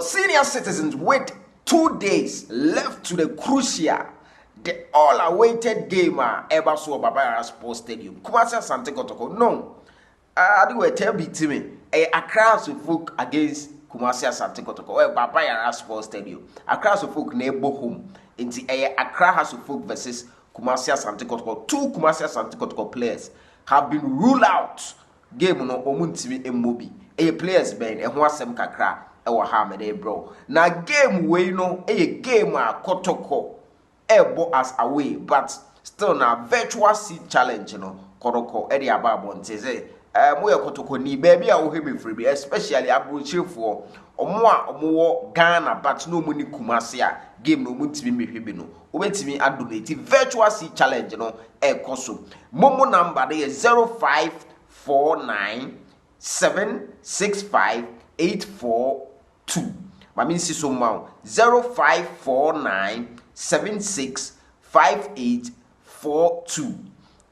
senior citizens with 2 days left to the crucial, the all-awaited game ever saw Babara Sports Stadium. Kumasi Asante Kotoko. No. I do a tell me to me. Accra Suffolk against Kumasi Asante Kotoko. Babara Sports Stadium. Accra Suffolk neighbor home. Into Accra Suffolk versus Kumasi Asante Kotoko. 2 Kumasi Asante Kotoko players have been ruled out. Game no omuntimi emobi. Players ben ehho asem kakra ewo ha me bro. Na game we no game Kotoko ebo as away, but still na virtual seat challenge no Kotoko e dey ababo nteze moye Kotoko ni baby a wo hemi free, especially abrochefo omo a omo wo Ghana but no mu ni Kumasi a game no muntimi mehwe no obetimi adonate virtual seat challenge no koso momo number dey 0549765842. Mami nsi so ma 0549765842.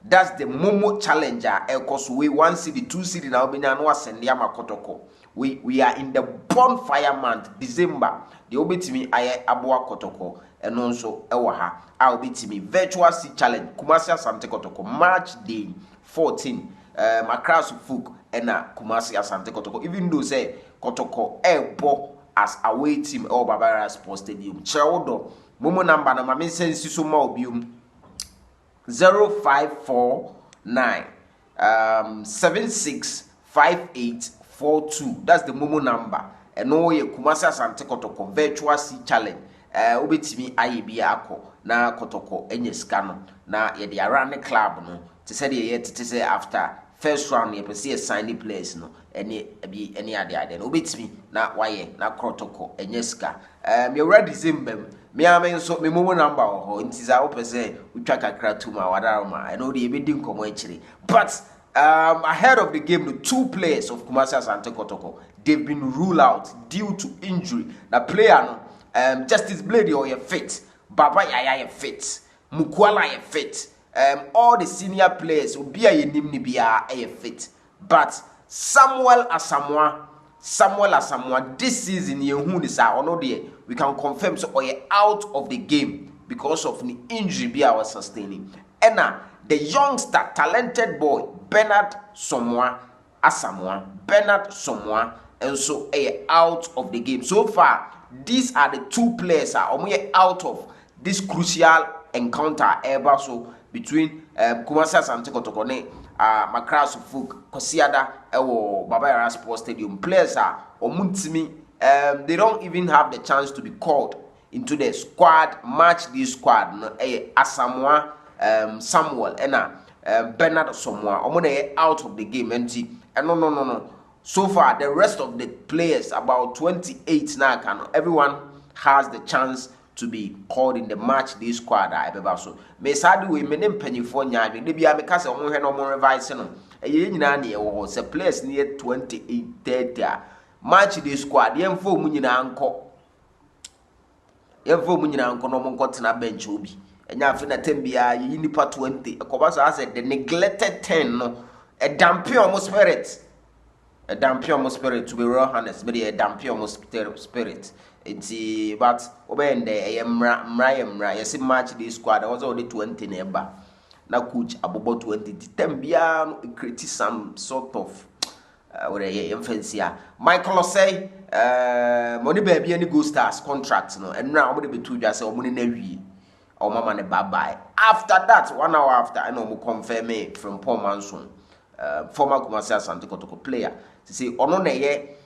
That's the Momo challenger. Because we 1 city, 2 city now. Kotoko. We are in the bonfire month, December. The obetimi aye abwa Kotoko and also ewaha. I obetimi virtual sea challenge. Kumasi Asante Kotoko March day 14. Accra Suffolk and Kumasi Asante Kotoko. Even though say Kotoko ebo as away team or Babara Sports Stadium. Cherodo Momo number na mami sensi so ma obium 0549 765842. That's the Momo number. And no ye Kumasi Asante Kotoko virtual sea challenge. Obetimi aye bia akọ na Kotoko enye skano na ye de around the club no to say the to say after first round ye pese sign the players no any ade no obetimi na waye na Kotoko enye ska me ready December me am so me Momo number ho ntiza opese utwa kakra tuma wadaroma I know the ebedi nkomo akire, but ahead of the game the 2 players of Kumasi Asante Kotoko they've been ruled out due to injury. The player no Justice Blade or fit, Baba Yaya fit, Mukwala fit, all the senior players will be a nimni be a fit. But Samuel Asamoah, this season you who is our no day, we can confirm so or out of the game because of the injury be our sustaining. And now the youngster, talented boy, Bernard Asamoah, and so out of the game. So far, these are the 2 players are out of this crucial encounter ever so between Kumasi Asante Kotoko ne Accra Suffolk Kosiada ewo Babara Sports Stadium. Players are omuntimi they don't even have the chance to be called into the squad match. This squad no Asamoah Samuel and Bernard Asamoah omo out of the game and no. So far, the rest of the players, about 28 now, everyone has the chance to be called in the match this squad. So, me sadi we menem penifo nya me bi am kase omo hwe no mo revise no. Eye nyina na ye wo se players near 28 30 match this squad yemfo mu nyina anko. Yemfo mu nyina anko no mo nkotena bench obi. Enya afi na tembia yi nipa 20. Ekobasa as the neglected 10 no. A dampion mo spirit. A dampion spirit, to be real honest, but a dampion spirit. It's but obeying the mra yes match this squad. I was only 20 neighbor. Now coach about 20 10 create some sort of what a infancy. Michael say money baby any go stars contracts no and now I'm going to be 2 just or money nevi or mama ne bye bye. After that 1 hour after I know mo confirm me from Paul Manson. Former Kumasi Asante Kotoko player to say ono na ye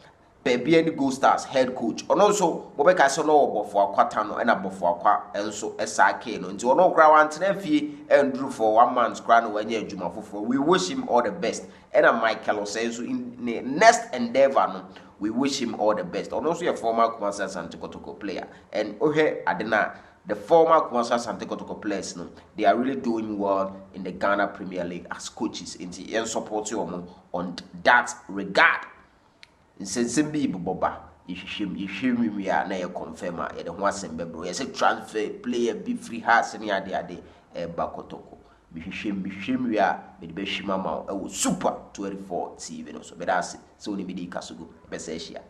baby any Gold Stars head coach ono so mobeka so no obofo akwata no na abofo akwa enso esake no nti ono kra wantena fie endru for 1 month kra no wanya adwuma foforo. We wish him all the best. And Michael says in the next endeavor no we wish him all the best. Ono so a former Kumasi Asante Kotoko player and ohe adena the former Kumasi Asante Kotoko players, no, they are really doing well in the Ghana Premier League as coaches. In the end, support you on that regard. In Sensimbi Boba, if you me, are now confirm the one sembe bro. Yes, a transfer player be free has any idea Bakotoko. Bishim we are with Beshimama, super 24 TV. So, but that's so many Kasugu, Bessia.